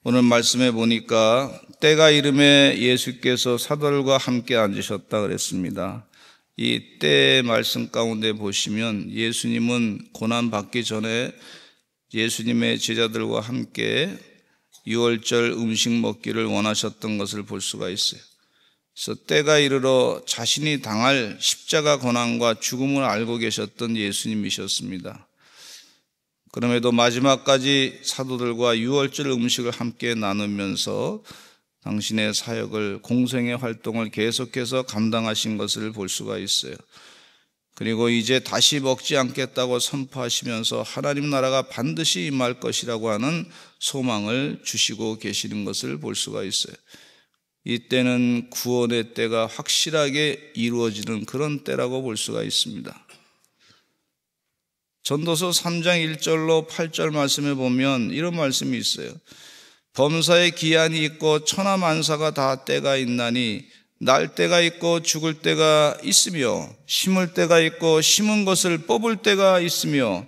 오늘 말씀해 보니까 때가 이름에 예수께서 사도들과 함께 앉으셨다 그랬습니다. 이 때의 말씀 가운데 보시면 예수님은 고난받기 전에 예수님의 제자들과 함께 유월절 음식 먹기를 원하셨던 것을 볼 수가 있어요. 그래서 때가 이르러 자신이 당할 십자가 고난과 죽음을 알고 계셨던 예수님이셨습니다. 그럼에도 마지막까지 사도들과 유월절 음식을 함께 나누면서 당신의 사역을, 공생의 활동을 계속해서 감당하신 것을 볼 수가 있어요. 그리고 이제 다시 먹지 않겠다고 선포하시면서 하나님 나라가 반드시 임할 것이라고 하는 소망을 주시고 계시는 것을 볼 수가 있어요. 이때는 구원의 때가 확실하게 이루어지는 그런 때라고 볼 수가 있습니다. 전도서 3장 1절로 8절 말씀에 보면 이런 말씀이 있어요. 범사의 기한이 있고 천하만사가 다 때가 있나니 날 때가 있고 죽을 때가 있으며 심을 때가 있고 심은 것을 뽑을 때가 있으며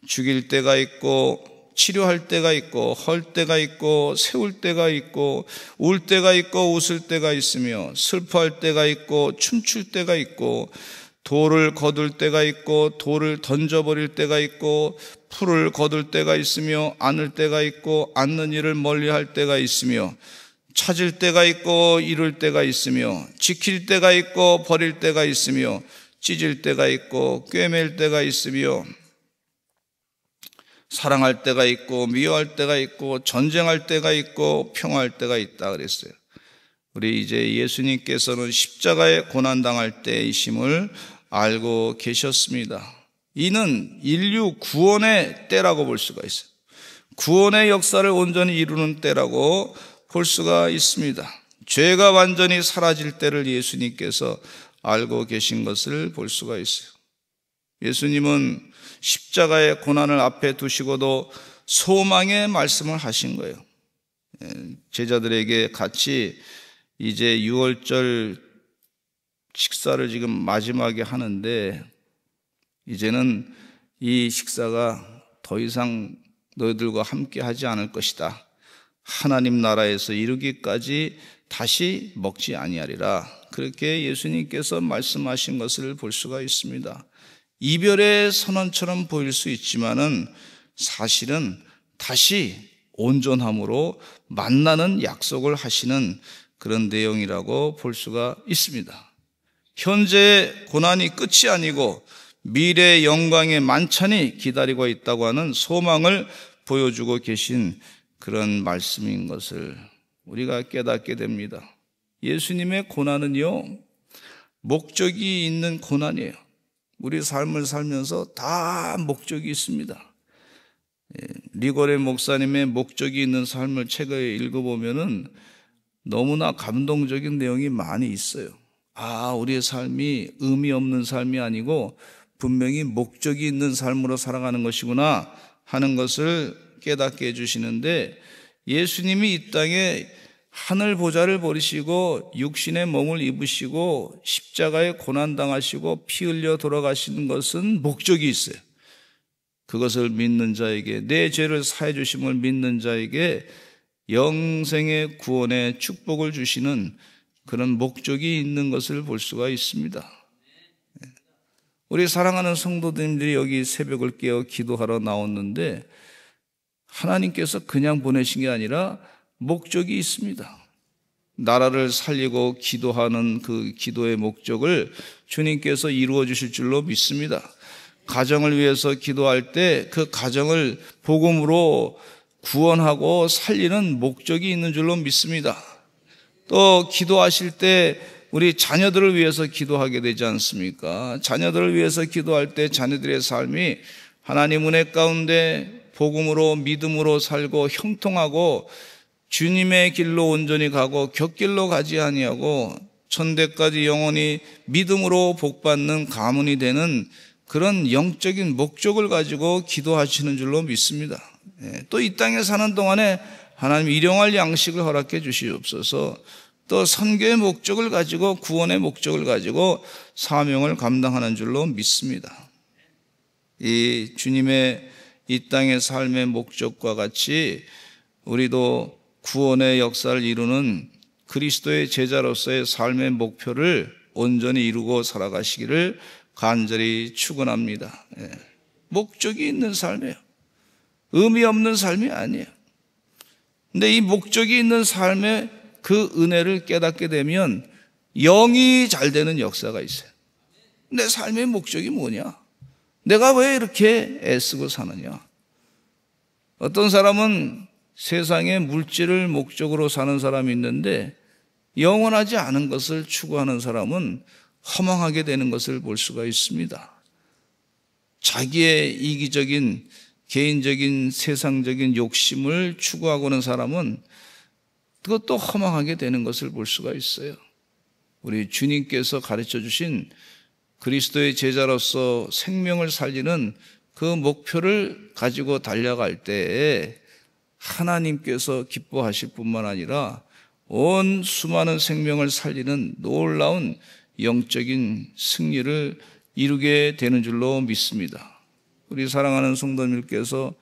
죽일 때가 있고 치료할 때가 있고 헐 때가 있고 세울 때가 있고 울 때가 있고 웃을 때가 있으며 슬퍼할 때가 있고 춤출 때가 있고 돌을 거둘 때가 있고 돌을 던져버릴 때가 있고 풀을 거둘 때가 있으며 안을 때가 있고 안는 일을 멀리할 때가 있으며 찾을 때가 있고 잃을 때가 있으며 지킬 때가 있고 버릴 때가 있으며 찢을 때가 있고 꿰맬 때가 있으며 사랑할 때가 있고 미워할 때가 있고 전쟁할 때가 있고 평화할 때가 있다 그랬어요. 우리 이제 예수님께서는 십자가에 고난당할 때이심을 알고 계셨습니다. 이는 인류 구원의 때라고 볼 수가 있어요. 구원의 역사를 온전히 이루는 때라고 볼 수가 있습니다. 죄가 완전히 사라질 때를 예수님께서 알고 계신 것을 볼 수가 있어요. 예수님은 십자가의 고난을 앞에 두시고도 소망의 말씀을 하신 거예요. 제자들에게 같이 이제 유월절 식사를 지금 마지막에 하는데 이제는 이 식사가 더 이상 너희들과 함께 하지 않을 것이다. 하나님 나라에서 이루기까지 다시 먹지 아니하리라. 그렇게 예수님께서 말씀하신 것을 볼 수가 있습니다. 이별의 선언처럼 보일 수 있지만은 사실은 다시 온전함으로 만나는 약속을 하시는 그런 내용이라고 볼 수가 있습니다. 현재의 고난이 끝이 아니고 미래의 영광의 만찬이 기다리고 있다고 하는 소망을 보여주고 계신 그런 말씀인 것을 우리가 깨닫게 됩니다. 예수님의 고난은요, 목적이 있는 고난이에요. 우리 삶을 살면서 다 목적이 있습니다. 리고레 목사님의 목적이 있는 삶을 책을 읽어보면은 너무나 감동적인 내용이 많이 있어요. 우리의 삶이 의미 없는 삶이 아니고 분명히 목적이 있는 삶으로 살아가는 것이구나 하는 것을 깨닫게 해주시는데, 예수님이 이 땅에 하늘 보좌를 버리시고 육신의 몸을 입으시고 십자가에 고난당하시고 피 흘려 돌아가시는 것은 목적이 있어요. 그것을 믿는 자에게, 내 죄를 사해 주심을 믿는 자에게 영생의 구원의 축복을 주시는 그런 목적이 있는 것을 볼 수가 있습니다. 우리 사랑하는 성도님들이 여기 새벽을 깨어 기도하러 나왔는데 하나님께서 그냥 보내신 게 아니라 목적이 있습니다. 나라를 살리고 기도하는 그 기도의 목적을 주님께서 이루어 주실 줄로 믿습니다. 가정을 위해서 기도할 때 그 가정을 복음으로 구원하고 살리는 목적이 있는 줄로 믿습니다. 또 기도하실 때 우리 자녀들을 위해서 기도하게 되지 않습니까? 자녀들을 위해서 기도할 때 자녀들의 삶이 하나님 은혜 가운데 복음으로 믿음으로 살고 형통하고 주님의 길로 온전히 가고 곁길로 가지 아니하고 천대까지 영원히 믿음으로 복받는 가문이 되는 그런 영적인 목적을 가지고 기도하시는 줄로 믿습니다. 또 이 땅에 사는 동안에 하나님 일용할 양식을 허락해 주시옵소서. 또 선교의 목적을 가지고 구원의 목적을 가지고 사명을 감당하는 줄로 믿습니다. 이 주님의 이 땅의 삶의 목적과 같이 우리도 구원의 역사를 이루는 그리스도의 제자로서의 삶의 목표를 온전히 이루고 살아가시기를 간절히 축원합니다. 목적이 있는 삶이에요. 의미 없는 삶이 아니에요. 근데 이 목적이 있는 삶의 그 은혜를 깨닫게 되면 영이 잘 되는 역사가 있어요. 내 삶의 목적이 뭐냐? 내가 왜 이렇게 애쓰고 사느냐? 어떤 사람은 세상에 물질을 목적으로 사는 사람이 있는데 영원하지 않은 것을 추구하는 사람은 허망하게 되는 것을 볼 수가 있습니다. 자기의 이기적인 개인적인 세상적인 욕심을 추구하고는 사람은 그것도 허망하게 되는 것을 볼 수가 있어요. 우리 주님께서 가르쳐 주신 그리스도의 제자로서 생명을 살리는 그 목표를 가지고 달려갈 때에 하나님께서 기뻐하실 뿐만 아니라 온 수많은 생명을 살리는 놀라운 영적인 승리를 이루게 되는 줄로 믿습니다. 우리 사랑하는 성도님께서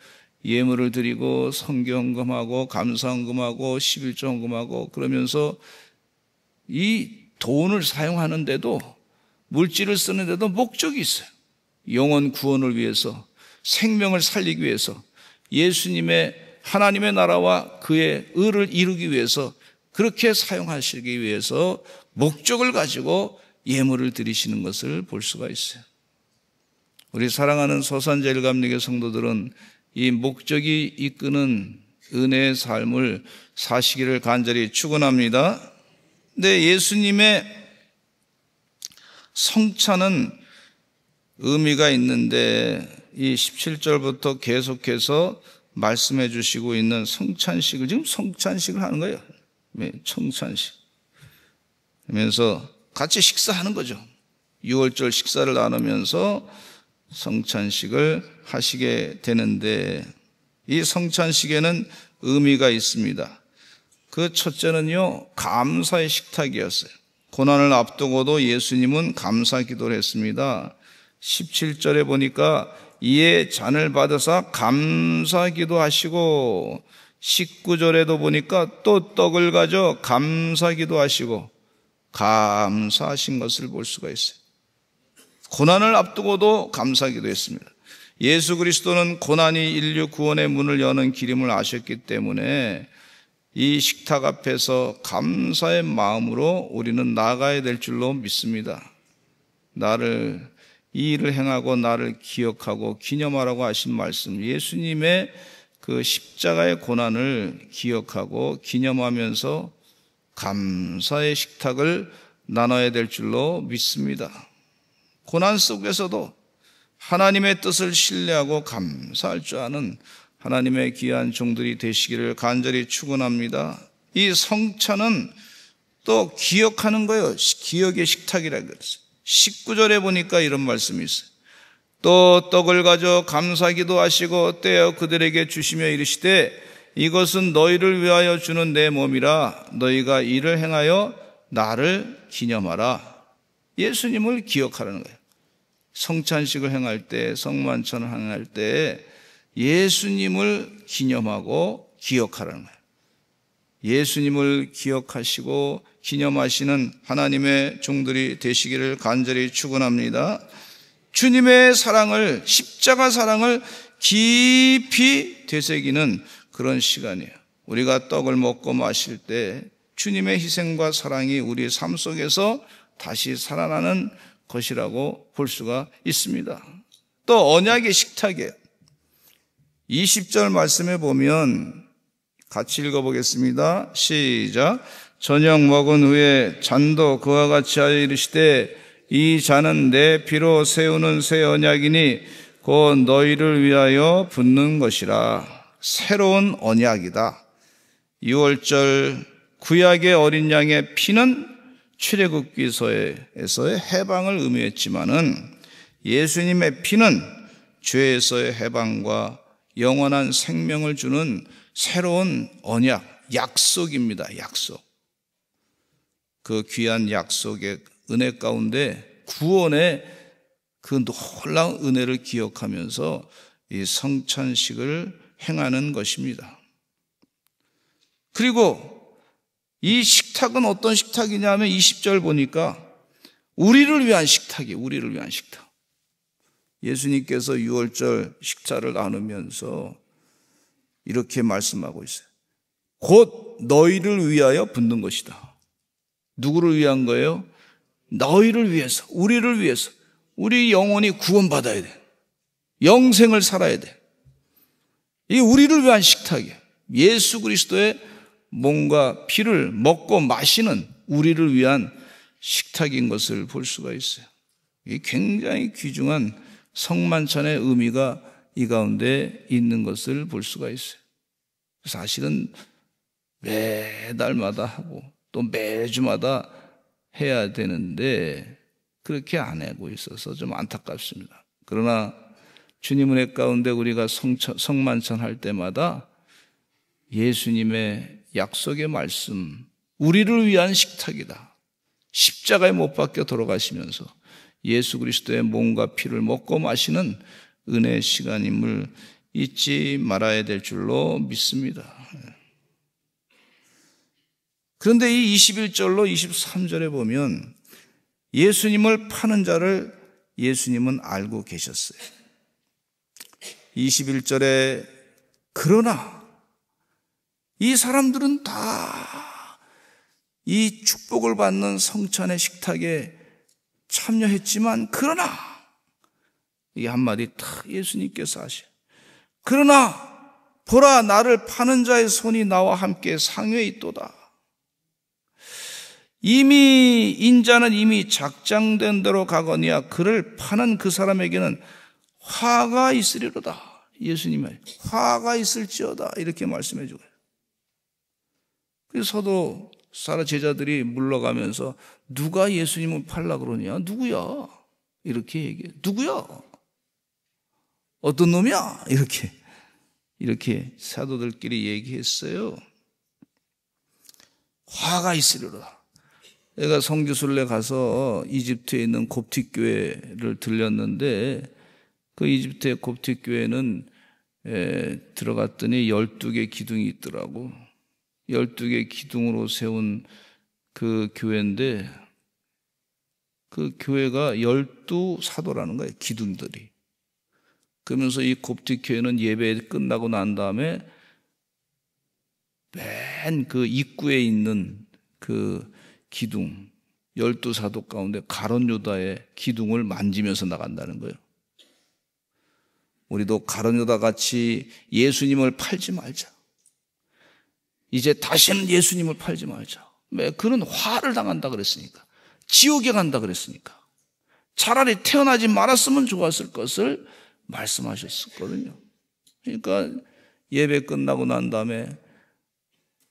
예물을 드리고 성경헌금하고 감사헌금하고 11조 헌금하고 그러면서 이 돈을 사용하는데도 물질을 쓰는데도 목적이 있어요. 영혼 구원을 위해서 생명을 살리기 위해서 예수님의 하나님의 나라와 그의 의를 이루기 위해서 그렇게 사용하시기 위해서 목적을 가지고 예물을 드리시는 것을 볼 수가 있어요. 우리 사랑하는 서산제일감리교 성도들은 이 목적이 이끄는 은혜의 삶을 사시기를 간절히 축원합니다. 근데 예수님의 성찬은 의미가 있는데 이 17절부터 계속해서 말씀해 주시고 있는 성찬식을 지금 성찬식을 하는 거예요. 성찬식 그러면서 같이 식사하는 거죠. 6월절 식사를 나누면서 성찬식을 하시게 되는데 이 성찬식에는 의미가 있습니다. 그 첫째는요, 감사의 식탁이었어요. 고난을 앞두고도 예수님은 감사 기도를 했습니다. 17절에 보니까 이에 잔을 받으사 감사 기도하시고 19절에도 보니까 또 떡을 가져 감사 기도하시고 감사하신 것을 볼 수가 있어요. 고난을 앞두고도 감사 기도했습니다. 예수 그리스도는 고난이 인류 구원의 문을 여는 길임을 아셨기 때문에 이 식탁 앞에서 감사의 마음으로 우리는 나가야 될 줄로 믿습니다. 이 일을 행하고 나를 기억하고 기념하라고 하신 말씀, 예수님의 그 십자가의 고난을 기억하고 기념하면서 감사의 식탁을 나눠야 될 줄로 믿습니다. 고난 속에서도 하나님의 뜻을 신뢰하고 감사할 줄 아는 하나님의 귀한 종들이 되시기를 간절히 축원합니다. 이 성찬은 또 기억하는 거예요. 기억의 식탁이라고 그랬어요. 19절에 보니까 이런 말씀이 있어요. 또 떡을 가져 감사기도 하시고 떼어 그들에게 주시며 이르시되 이것은 너희를 위하여 주는 내 몸이라 너희가 이를 행하여 나를 기념하라. 예수님을 기억하라는 거예요. 성찬식을 행할 때, 성만찬을 행할 때 예수님을 기념하고 기억하라는 거예요. 예수님을 기억하시고 기념하시는 하나님의 종들이 되시기를 간절히 축원합니다. 주님의 사랑을, 십자가 사랑을 깊이 되새기는 그런 시간이에요. 우리가 떡을 먹고 마실 때 주님의 희생과 사랑이 우리 삶 속에서 다시 살아나는 것이라고 볼 수가 있습니다. 또 언약의 식탁이에요. 20절 말씀에 보면 같이 읽어보겠습니다. 시작. 저녁 먹은 후에 잔도 그와 같이 하여 이르시되 이 잔은 내 피로 세우는 새 언약이니 곧 너희를 위하여 붓는 것이라. 새로운 언약이다. 6월절 구약의 어린 양의 피는 출애굽기서에서의 해방을 의미했지만은 예수님의 피는 죄에서의 해방과 영원한 생명을 주는 새로운 언약, 약속입니다. 약속. 그 귀한 약속의 은혜 가운데 구원의 그 놀라운 은혜를 기억하면서 이 성찬식을 행하는 것입니다. 그리고 이 식탁은 어떤 식탁이냐면 20절 보니까 우리를 위한 식탁이에요. 우리를 위한 식탁. 예수님께서 유월절 식사를 나누면서 이렇게 말씀하고 있어요. 곧 너희를 위하여 붓는 것이다. 누구를 위한 거예요? 너희를 위해서, 우리를 위해서. 우리 영혼이 구원받아야 돼. 영생을 살아야 돼. 이게 우리를 위한 식탁이에요. 예수 그리스도의 몸과 피를 먹고 마시는 우리를 위한 식탁인 것을 볼 수가 있어요. 이게 굉장히 귀중한 성만찬의 의미가 이 가운데 있는 것을 볼 수가 있어요. 사실은 매달마다 하고 또 매주마다 해야 되는데 그렇게 안 하고 있어서 좀 안타깝습니다. 그러나 주님 은혜 가운데 우리가 성만찬 할 때마다 예수님의 약속의 말씀, 우리를 위한 식탁이다. 십자가에 못 박혀 돌아가시면서 예수 그리스도의 몸과 피를 먹고 마시는 은혜의 시간임을 잊지 말아야 될 줄로 믿습니다. 그런데 이 21절로 23절에 보면 예수님을 파는 자를 예수님은 알고 계셨어요. 21절에 그러나 이 사람들은 다 이 축복을 받는 성찬의 식탁에 참여했지만 그러나 이 한마디 딱 예수님께서 하셔. 그러나 보라 나를 파는 자의 손이 나와 함께 상회에 있도다. 이미 인자는 이미 작정된 대로 가거니와 그를 파는 그 사람에게는 화가 있으리로다. 예수님이 화가 있을지어다 이렇게 말씀해 주고요. 그래서 서도 사라 제자들이 물러가면서 누가 예수님을 팔라 그러냐? 누구야? 이렇게 얘기해. 누구야? 어떤 놈이야? 이렇게 사도들끼리 얘기했어요. 화가 있으리로다. 내가 선교순례 가서 이집트에 있는 곱틱 교회를 들렸는데 그 이집트의 곱틱 교회는 들어갔더니 12개 기둥이 있더라고. 12개 기둥으로 세운 그 교회인데 그 교회가 12사도라는 거예요. 기둥들이. 그러면서 이 곱틱 교회는 예배 끝나고 난 다음에 맨 그 입구에 있는 그 기둥 12사도 가운데 가룟 유다의 기둥을 만지면서 나간다는 거예요. 우리도 가룟 유다 같이 예수님을 팔지 말자. 이제 다시는 예수님을 팔지 말자. 왜? 그는 화를 당한다 그랬으니까. 지옥에 간다 그랬으니까. 차라리 태어나지 말았으면 좋았을 것을 말씀하셨었거든요. 그러니까 예배 끝나고 난 다음에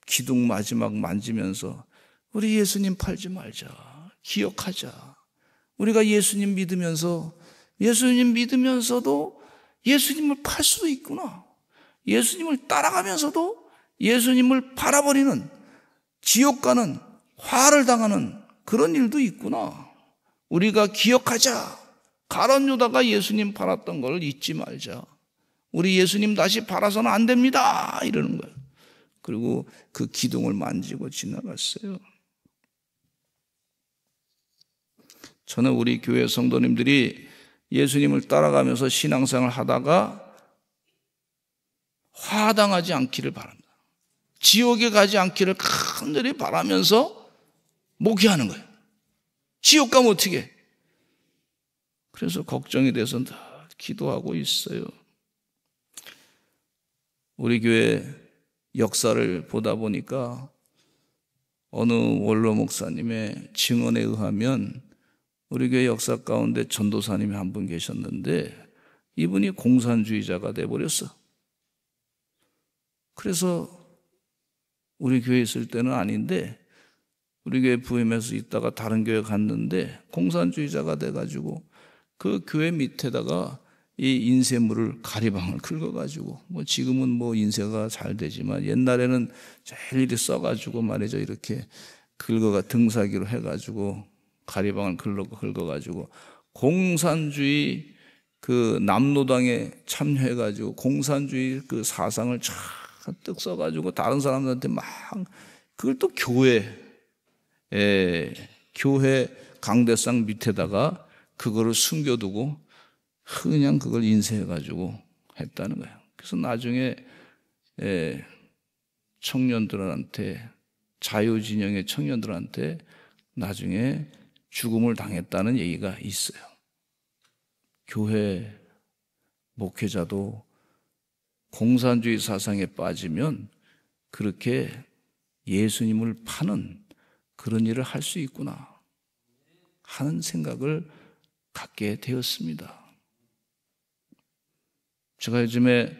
기둥 마지막 만지면서 우리 예수님 팔지 말자. 기억하자. 우리가 예수님 믿으면서도 예수님을 팔 수도 있구나. 예수님을 따라가면서도 예수님을 팔아버리는 지옥 가는 화를 당하는 그런 일도 있구나. 우리가 기억하자. 가룟 유다가 예수님 팔았던 걸 잊지 말자. 우리 예수님 다시 팔아서는 안 됩니다. 이러는 거예요. 그리고 그 기둥을 만지고 지나갔어요. 저는 우리 교회 성도님들이 예수님을 따라가면서 신앙생활을 하다가 화당하지 않기를 바랍니다. 지옥에 가지 않기를 간절히 바라면서 목회하는 거예요. 지옥 가면 어떻게 해? 그래서 걱정이 돼서 늘 기도하고 있어요. 우리 교회 역사를 보다 보니까 어느 원로 목사님의 증언에 의하면 우리 교회 역사 가운데 전도사님이 한 분 계셨는데 이분이 공산주의자가 돼버렸어. 그래서 우리 교회에 있을 때는 아닌데 우리 교회 부임해서 있다가 다른 교회 갔는데 공산주의자가 돼가지고 그 교회 밑에다가 이 인쇄물을 가리방을 긁어가지고 지금은 인쇄가 잘 되지만 옛날에는 제일 이리 써가지고 말이죠. 이렇게 등사기로 해가지고 가리방을 긁어가지고 공산주의 그 남노당에 참여해가지고 공산주의 그 사상을 잔뜩 써가지고 다른 사람들한테 막 그걸 또 교회 강대상 밑에다가 그거를 숨겨두고 그냥 그걸 인쇄해가지고 했다는 거예요. 그래서 나중에 청년들한테, 자유진영의 청년들한테 나중에 죽음을 당했다는 얘기가 있어요. 교회 목회자도 공산주의 사상에 빠지면 그렇게 예수님을 파는 그런 일을 할 수 있구나 하는 생각을 갖게 되었습니다. 제가 요즘에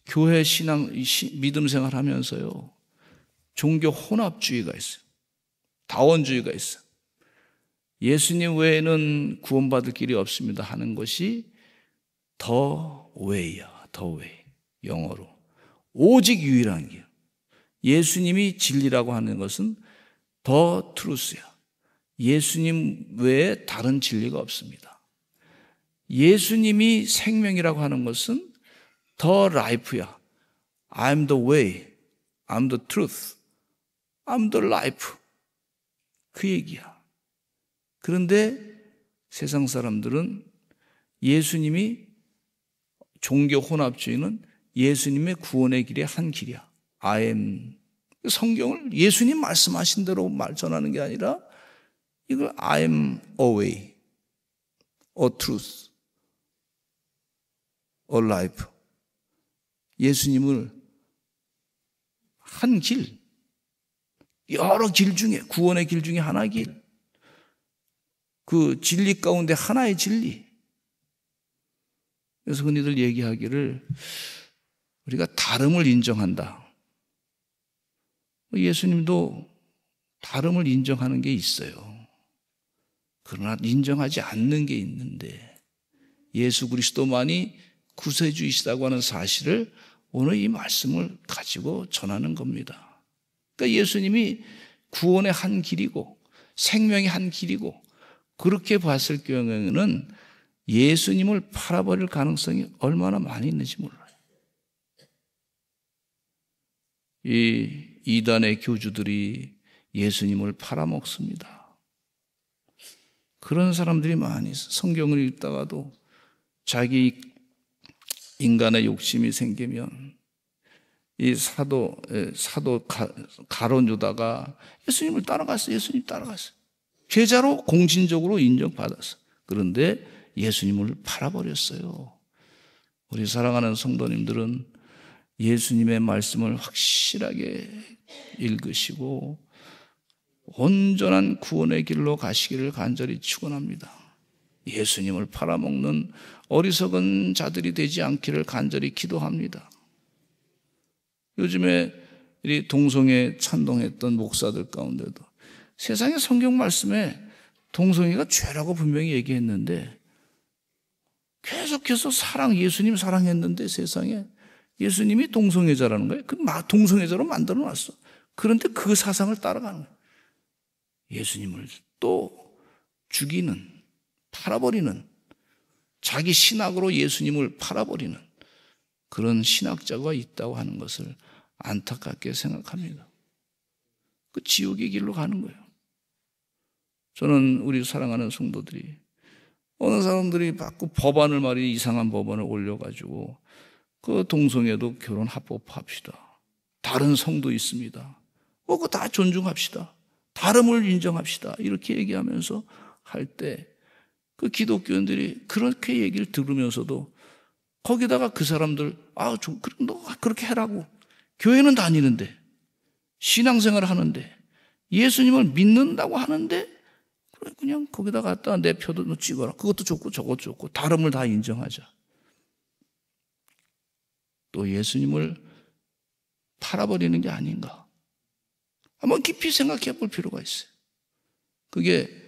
교회 믿음 생활 하면서요, 종교 혼합주의가 있어요. 다원주의가 있어요. 예수님 외에는 구원받을 길이 없습니다 하는 것이 the way야, the way. 영어로. 오직 유일한 길. 예수님이 진리라고 하는 것은 the truth야. 예수님 외에 다른 진리가 없습니다. 예수님이 생명이라고 하는 것은 the life야. I'm the way. I'm the truth. I'm the life. 그 얘기야. 그런데 세상 사람들은 예수님이, 종교 혼합주의는 예수님의 구원의 길의 한 길이야. I am. 성경을 예수님 말씀하신 대로 전하는 게 아니라 이걸 I am a way, a truth, a life. 예수님을 한 길, 여러 길 중에, 구원의 길 중에 하나의 길, 그 진리 가운데 하나의 진리. 그래서 흔히들 얘기하기를 우리가 다름을 인정한다. 예수님도 다름을 인정하는 게 있어요. 그러나 인정하지 않는 게 있는데 예수 그리스도만이 구세주이시다고 하는 사실을 오늘 이 말씀을 가지고 전하는 겁니다. 그러니까 예수님이 구원의 한 길이고 생명의 한 길이고, 그렇게 봤을 경우에는 예수님을 팔아버릴 가능성이 얼마나 많이 있는지 몰라요. 이 이단의 교주들이 예수님을 팔아먹습니다. 그런 사람들이 많이 있어요. 성경을 읽다가도 자기 인간의 욕심이 생기면 이 사도 가론 유다가 예수님을 따라갔어요. 예수님 따라갔어요. 제자로 공신적으로 인정받았어요. 그런데 예수님을 팔아버렸어요. 우리 사랑하는 성도님들은 예수님의 말씀을 확실하게 읽으시고 온전한 구원의 길로 가시기를 간절히 축원합니다. 예수님을 팔아먹는 어리석은 자들이 되지 않기를 간절히 기도합니다. 요즘에 이 동성애 찬동했던 목사들 가운데도 세상의 성경 말씀에 동성애가 죄라고 분명히 얘기했는데 계속해서 예수님 사랑했는데 세상에 예수님이 동성애자라는 거예요. 그 동성애자로 만들어 놨어. 그런데 그 사상을 따라가는 거예요. 예수님을 또 죽이는, 팔아버리는, 자기 신학으로 예수님을 팔아버리는 그런 신학자가 있다고 하는 것을 안타깝게 생각합니다. 그 지옥의 길로 가는 거예요. 저는 우리 사랑하는 성도들이 어느 사람들이 자꾸 법안을 말이야, 이상한 법안을 올려가지고 그 동성애도 결혼 합법합시다. 다른 성도 있습니다. 그거 다 존중합시다. 다름을 인정합시다. 이렇게 얘기하면서 할 때 그 기독교인들이 그렇게 얘기를 들으면서도 거기다가 그 사람들 그럼 너 그렇게 해라고. 교회는 다니는데 신앙생활을 하는데 예수님을 믿는다고 하는데 그냥 거기다 갖다 내 표도 너 찍어라. 그것도 좋고 저것도 좋고 다름을 다 인정하자. 또 예수님을 팔아버리는 게 아닌가. 한번 깊이 생각해 볼 필요가 있어요. 그게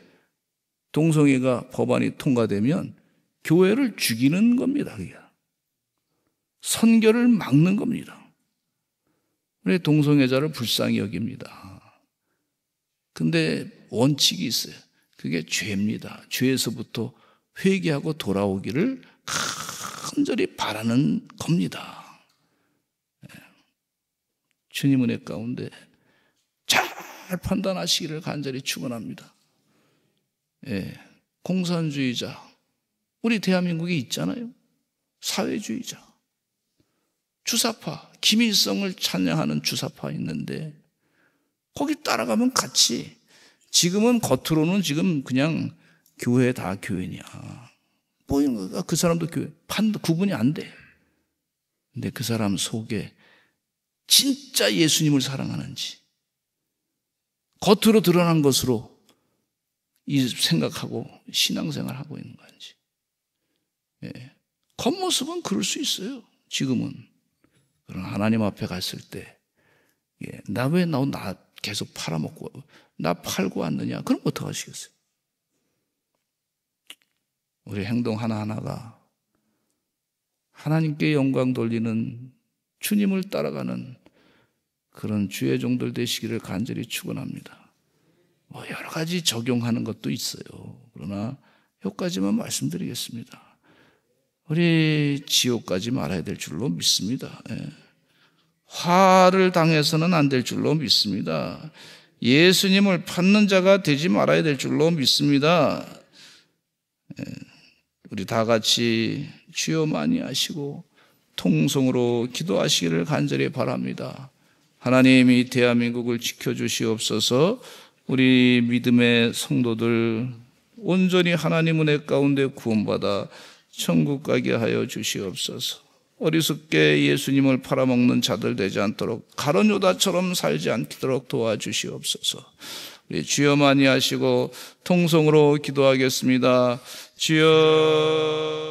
동성애가 법안이 통과되면 교회를 죽이는 겁니다. 그게. 선교를 막는 겁니다. 우리 동성애자를 불쌍히 여깁니다. 근데 원칙이 있어요. 그게 죄입니다. 죄에서부터 회개하고 돌아오기를 간절히 바라는 겁니다. 주님 은혜 가운데 잘 판단하시기를 간절히 축원합니다. 공산주의자, 우리 대한민국에 있잖아요. 사회주의자, 주사파, 김일성을 찬양하는 주사파 있는데 거기 따라가면 같이 지금은 겉으로는 지금 그냥 교회 다 교인이야. 보이는 그 사람도 교회 구분이 안 돼. 근데 그 사람 속에 진짜 예수님을 사랑하는지 겉으로 드러난 것으로 이 생각하고 신앙생활하고 있는 건지. 겉모습은 그럴 수 있어요. 지금은. 그러나 하나님 앞에 갔을 때 나 왜 나 계속 팔아먹고 나 팔고 왔느냐? 그럼 어떡하시겠어요? 우리 행동 하나하나가 하나님께 영광 돌리는 주님을 따라가는 그런 주의 종들 되시기를 간절히 축원합니다. 여러 가지 적용하는 것도 있어요. 그러나 여기까지만 말씀드리겠습니다. 우리 지옥 가지 말아야 될 줄로 믿습니다. 화를 당해서는 안 될 줄로 믿습니다. 예수님을 찾는 자가 되지 말아야 될 줄로 믿습니다. 우리 다 같이 주여 많이 하시고 통성으로 기도하시기를 간절히 바랍니다. 하나님이 대한민국을 지켜주시옵소서. 우리 믿음의 성도들 온전히 하나님 은혜 가운데 구원받아 천국 가게 하여 주시옵소서. 어리석게 예수님을 팔아먹는 자들 되지 않도록 가룟 유다처럼 살지 않도록 도와주시옵소서. 우리 주여 많이 하시고 통성으로 기도하겠습니다. 주여